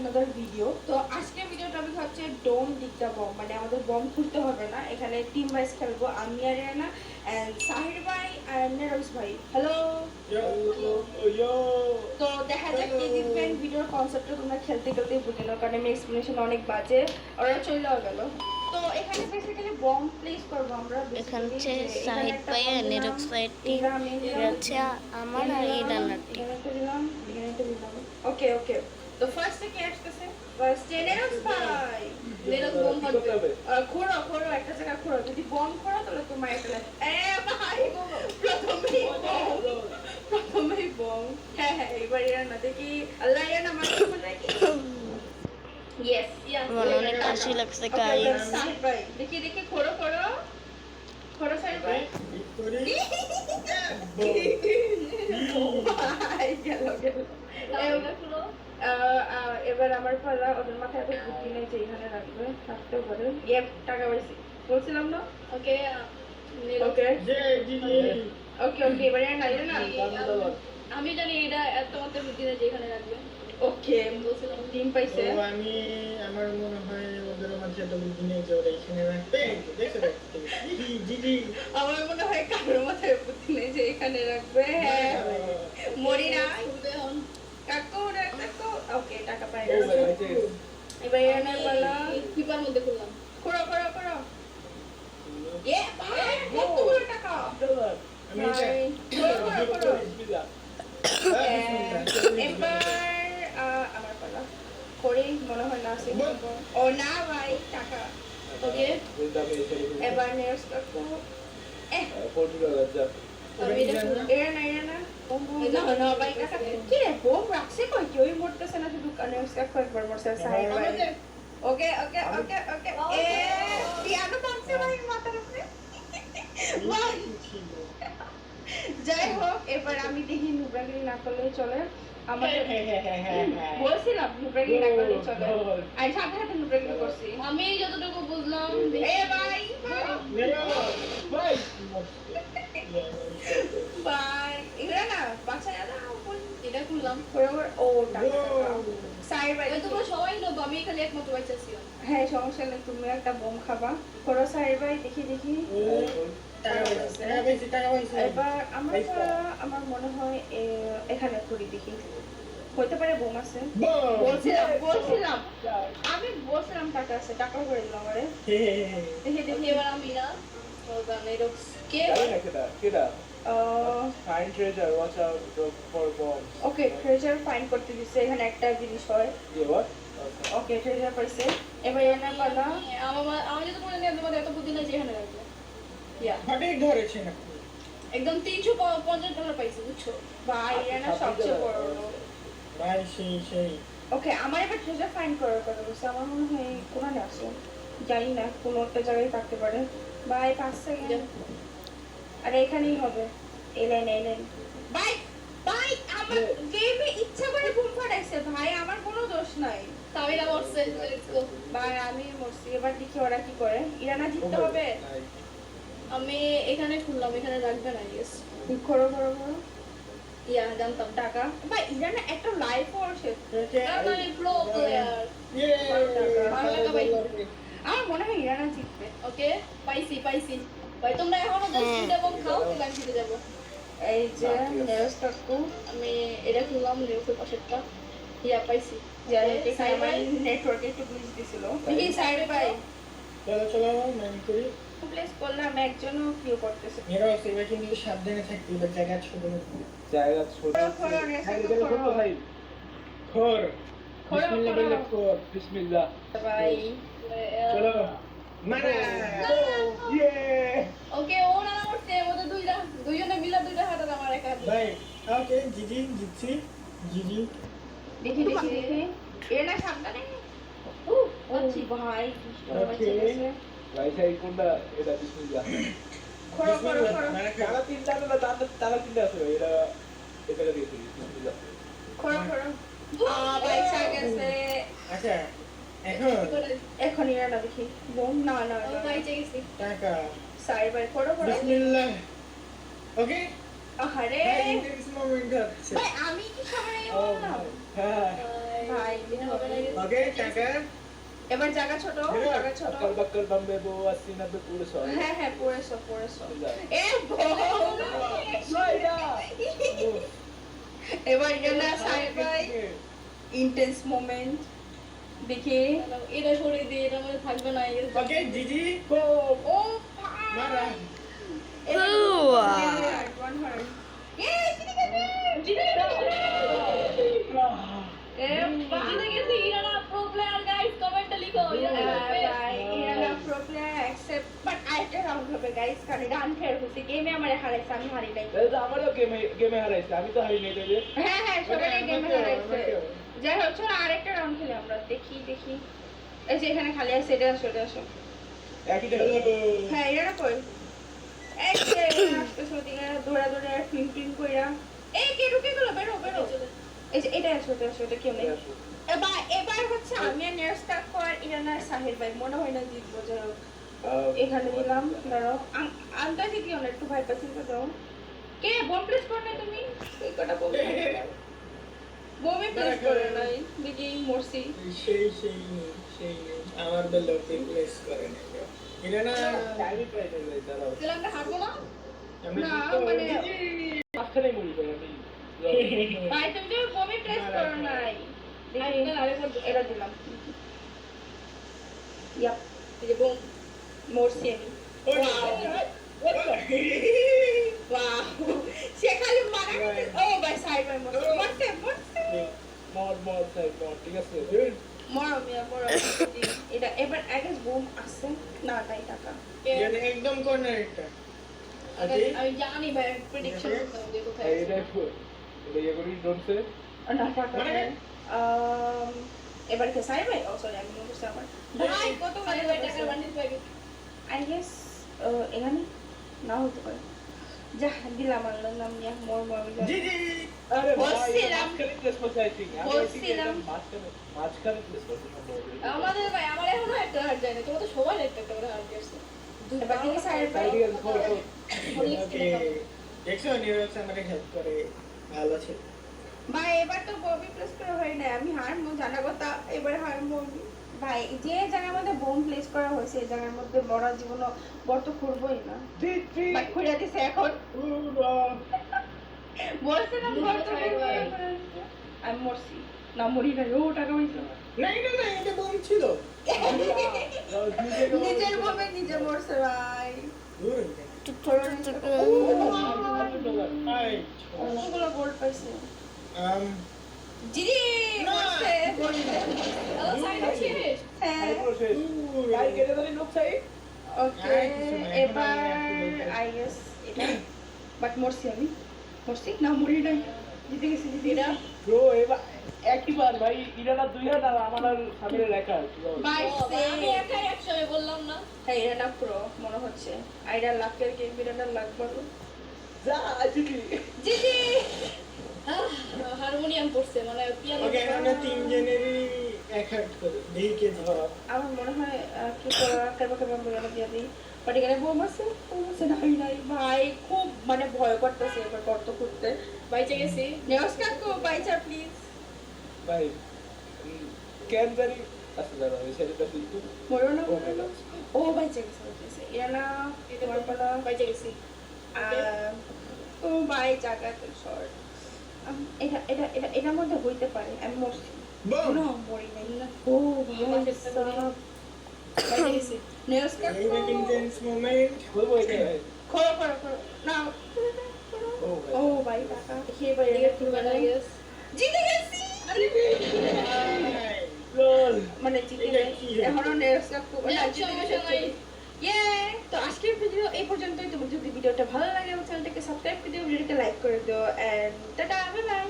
another video. তো আজকে video topic হচ্ছে ডোন্ট ডিগ দ্য বম, মানে আমাদের বম খুলতে হবে না। এখানে টিম ওয়াইজ খেলবো, আমি আর রিয়ানা এন্ড সাহির ভাই এন্ড নেরোস ভাই। Hello Yo. তো দেখা যাক কে জিতবেন। ভিডিওর কনসেপ্টটা তোমরা খেলতে খেলতে বুঝে নাও, কারণ আমি এক্সপ্লেনেশন অনেক বাজে, ওরা চলেও গেল। তো এখানে বেসিক্যালি বম প্লেস করবো আমরা। এখানে হচ্ছে সাহিদ ভাই আর নেরোস ভাইয়ের টিম, হচ্ছে আমার আর ইরানার টিম। ওকে ওকে, তো ফার্স্টে কে আসতেছে? ফার্স্টে নেরোস ভাই। নেরোস বম করবে। খোঁড়ো খোঁড়ো, একটা জায়গা খোঁড়ো, যদি বম খোঁড়ো তাহলে তোমার একটা ভাই প্রথমেই বম। হ্যাঁ হ্যাঁ, এবার ইরানা দেখি। আল্লাহ, ইরানা মারতে পারে কি? ইয়েস ইয়েস, আমার অনেক খুশি লাগছে গাইস। সাহিদ ভাই দেখি দেখি, খোঁড়ো খোঁড়ো খোঁড়ো সাহিদ ভাই। গেল গেল। এবার আমার পালা। ওদের মাথায় এত বুদ্ধি নেই যে এখানে রাখবে, থাকতেও পারে। ইয়ে, টাকা পাইছি বলছিলাম না? ওকে ওকে ওকে ওকে, এবারে না আমি জানি এটা তোমাদের বুদ্ধি নেই যে এখানে রাখবে। ওকে, বলছিলাম টিম পাইছে। আমি আমার মনে হয় ওদের মাঝে তো বুদ্ধি নেই যে ওরা এখানে রাখবে। দেখো জি আমার মনে হয় কারোর মাথায় বুদ্ধি নেই যে এখানে রাখবে। হ্যাঁ, মরি না কাকু কাকু। ওকে, টাকা পাই গেছে। এবার এর পালা। কিপার মধ্যে করলাম। খোঁড়ো খোঁড়ো খোঁড়ো। এ ভাই, কতগুলো টাকা! আমি ভাই, খোঁড়ো খোঁড়ো খোঁড়ো। এবার আমার পালা। করি মনে হয় না আছে। ও না ভাই, টাকা। ওকে, এবার নেক্সট কাকু। এরানা না না ভাই, টাকা কি রে? বম রাখছে কই? কেউই মরতেছে না, শুধু নেক্সট কাকু একবার মরছে। সাহিদ ভাই। ওকে ওকে ওকে ওকে, এ পিয়ানো বাজছে ভাই মাথার উপরে। যাই হোক, এবার আমি দেখি নুব্রাগিরি না করলেই চলে। আমাদের বলছিলাম নুব্রাগিরি না করলেই চলে, আমি সাথে সাথে নুব্রাগিরি করছি। আমি যতটুকু বুঝলাম এ ভাই ভাই, এগুলা না বাচ্চা না এটা খুললাম। ও টাকা। সাইড ভাই তোমরা সবাই নেবো, আমি খালি একমাত্র বাচ্চা ছিলাম। হ্যাঁ, সমস্যা নেই, তুমি একটা বোম খাবা। করো সাইড ভাই, দেখি দেখি। এবার আমার মনে হয় এখানে করি, দেখি হইতে পারে বোম আছে। বলছিলাম আমি বলছিলাম টাকা আছে, টাকা করে দিলাম। আমারে দেখি দেখি। এবার আমি না নেরোস কে Find treasure, watch out for bombs. Okay, treasure find করতে দিছে। এখানে একটা জিনিস হয়। What? ওকে, ট্রেজার পাইছে। এবার এনে পালা। আমি যদি বলে নিই তোমাদের এত বুদ্ধি নেই যে এখানে রাখবে। ইয়া সঠিক ধরেছেন। একদম 350 ডলার পাইছি, বুঝছো? ভাই এনে সবচেয়ে বড়। ভাই সেই ওকে, আমার এবার ট্রেজার ফাইন্ড করার কথা বলছে। আমার মনে হয় কোনানে আছে, জানি না, কোনো একটা জায়গায় থাকতে পারে। ভাই 5 সেকেন্ড। আরে এখানেই হবে। এই লাইন ভাই ভাই, আমার গেমে ইচ্ছা করে ঘুম ফাটাইছে ভাই, আমার কোনো দোষ নাই। তামিরা মরছে। Let's go. ভাই আমি মরছি। এবার দেখি ওরা কি করে। ইরানা জিততে হবে। আমি এখানে খুললাম, এখানে রাখবে না। ইয়েস, খোরো ইয়া জানতাম। টাকা। ভাই ইরানা একটা লাইফ ওরছে। কারণ আমি প্রো প্লেয়ার। ভালো টাকা পাইছি। আমার মনে হয় ইরানা জিতবে। ওকে, পাইছি ভাই তোমরা এখনো 10 মিনিট এবং খাও, তাহলে আমি জিতে যাবো। এই যে নেরোস কাকু। আমি এটা খুললাম, নেরোসের পাশেরটা। ইয়া পাইছি। যাই হোক, এখানে আমার নেটওয়ার্কে একটু গ্লিচ দিছিল। দেখি সাইড ভাই চলো ম্যান করি। প্লেস করলাম, একজনও কিউ করতেছে। মেরা সেবা কিন্তু সাবধানে থাকতে হবে, জায়গা ছোট খোরো নেরোস কাকু, খোরো। খোর বিসমিল্লাহ খোর বিসমিল্লাহ ভাই। চলো মারা ইয়ে ওকে, ও না করছে, ওদের দুইজনে মিলে দুইটা হাত আর আমার একা হাত। ভাই ওকে জিতছি দেখি এরা সাবধানে। আচ্ছা ভাই, ওকে ভাই সাইড কোনটা? এটা বিসমিল্লাহ। খোরো তারা তিনটা না, তারা তিনটা আছে ভাই। এটা দিয়েছে বিসমিল্লাহ। খোরো ভাই সাইড গেছে। আচ্ছা এখন ইরানা দেখি বোম। না ও ভাই চেয়েছি। টাকা সাইড ভাই খোরো বিসমিল্লাহ। ওকে আরে ভাই ইন্টারেস্ট মোমেন্ট হচ্ছে ভাই, আমি কি সবাই ও বললাম? হ্যাঁ ভাই দিনে হবে না রে। ওকে টাকা এবার জায়গা ছোট, জায়গা ছোট। अक्कल बक्कल बम्बे बो अस्सी नब्बे पूरे 100 হ্যাঁ হ্যাঁ পড়েছো পড়েছো এ এবার ইরানা সাহেব ভাই ইন্টেন্স মোমেন্ট দেখি এটা সরিয়ে দিয়ে এটা মধ্যে থাকবে না এর ওকে জিজি ও মারা one heart. জিতে গেছি ইরানা প্রো প্লেয়ার গাইস কমেন্টে লিখো ইরানা গেমে আমার হারাইছে আমি হারি নাই তাহলে তো আমারও গেমে হারাইছে আমি তো হারি নাই তাহলে হ্যাঁ হ্যাঁ সবাই গেমে হারাইছে যাই হোক চলো আরেকটা রাউন্ড খেলি আমরা দেখি দেখি এই যে এখানে খালি আছে এটা আসো এটা আসো একই টাকা হ্যাঁ এটা কই এই যে আসতেছো দিকে দৌড়া দৌড়া ফিং ফিং কইরা এই কে ঢুকে গেল বেরো বেরো এই যে এটা আসো এটা কেউ নেই এবার হচ্ছে আমি আর নেয়ার স্টার্ট করার ইরানার সাহির ভাই মনে হয় না জিতবো যাই হোক এখানে দিলাম দাঁড়াও আন্দাজি দিও না একটু ভাই পাচ্ছেন তো দাও কে বোম প্লেস করবে তুমি এই কটা বোম বোমে প্লেস করে নাই দেখি মরছি সেই আমার বেলা প্লেস করে না এটা না টাইমই পাই নাই দাঁড়াও তাহলে আমরা হারবো না আমি না, তো মানে মাঝখানে মরি করে আমি ভাই তুমি তো বোমে প্লেস করো নাই দেখি এটা দিলাম ইয়াপ এই যে বোম মরছি আমি ওয়াও সে খালি মারা ও ভাই সাইড ভাই মরতে মরতে মর সাইড মর ঠিক আছে মরো মিয়া মরো এটা এবার আগে বোম আছে না তাই টাকা এটা একদম কর্নার এটা আমি জানি ভাই প্রেডিকশন করতাম যে কোথায় এই দেখো এটা ইয়ে করি ডোন্ট সে না টাকা এবার কে সাইড ভাই ও সরি আমি মরছি আমার ভাই কত খালি ভাই টাকার বান্ডিল পাই গেছি আই গেস এখানে না হতে পারে যা দিলাম আল্লাহর নাম নিয়ে মোর মমি জিজি আরে ভাই বলছিলাম। মাঝখানে প্লেস করতে আই থিং বলছিলাম। মাঝখানে প্লেস করতে আমাদের ভাই আমার এখনো একটা হার যায় না তোমার তো সবাই একটা একটা করে হার গেছে এবার থেকে সাইড ভাই ওকে দেখছো নিউজ আমাকে হেল্প করে ভালো ছিল ভাই এবার তো ববি প্লেস করা হয় না আমি হারমো জানা কথা এবার হারমো ভাই যে জায়গার মধ্যে বোম প্লেস করা হয়েছে এই জায়গার মধ্যে মরার জীবন বর্ত করবোই না বাট খুঁড়ে দিছে এখন বলছিলাম বর্ত করবো না। আমি মরছি না মরি না ও টাকা হয়েছে না এটা বোম ছিল নিজের বোমে নিজে মরছে ভাই দূর আই ওগুলো গোল্ড পাইছে um জিজি না। মরছে মরছে হ্যালো সাইড আছে হ্যাঁ ভাই কেটে ধরে লোক চাই ওকে এবার আই গেস এটা বাট মরছি আমি মরছি না মরি নাই জিতে গেছি জিতে গেছি ব্রো এবার একইবার ভাই ইরানা 2000 আর আমার আর সামিরের একা বাই আমি একাই একসাথে বললাম না হ্যাঁ এটা না প্রো মনে হচ্ছে আইডা লাখের গেম বিরাটা লাখ বলো যা জিতি জিজি হারমোনিয়াম পড়ছে মানে পিয়ানো ওকে আমরা তিনজনেরই এক হার্ট করে দেখি কে জিতে আমার মনে হয় কি করা কেবা কেবা বলে দিয়ে দিই বাট এখানে বোম আছে নাই নাই ভাই খুব মানে ভয় করতেছে এবার গর্ত করতে বাইচে গেছি নেওস কাকু বাইচা প্লিজ ভাই কেন জানি আচ্ছা দাঁড়াও এই সাইডটা কিন্তু মরো না ও মাই গড ও বাইচা গেছে এটা না তোমার পালা বাইচে গেছি ও বাই জায়গা তো শর্ট এটা এটা এটা এটার মধ্যে হইতে পারে আমি মরছি বম না মরি নাই না ও ভাই সাহেব বাইচে গেছি নেওস এই কাকু দ্য ইন্টেন্স মোমেন্ট বলবো এটা ভাই খোলো খোলো খোলো না ও ভাই ও ভাই টাকা খেয়ে বাইরে এদিকে ফুল বানা গেছে জিতে গেছি লল মানে জিতে এটা গেছি কি? এখনো নেওস কাকু না জিতে সমস্যা নাই। গেছি ইয়ে তো আজকের ভিডিও এই পর্যন্তই তোমার যদি ভিডিওটা ভালো লাগে আমার চ্যানেলটাকে সাবস্ক্রাইব করে দিও ভিডিওটা লাইক করে দিও এন্ড টাটা বাই বাই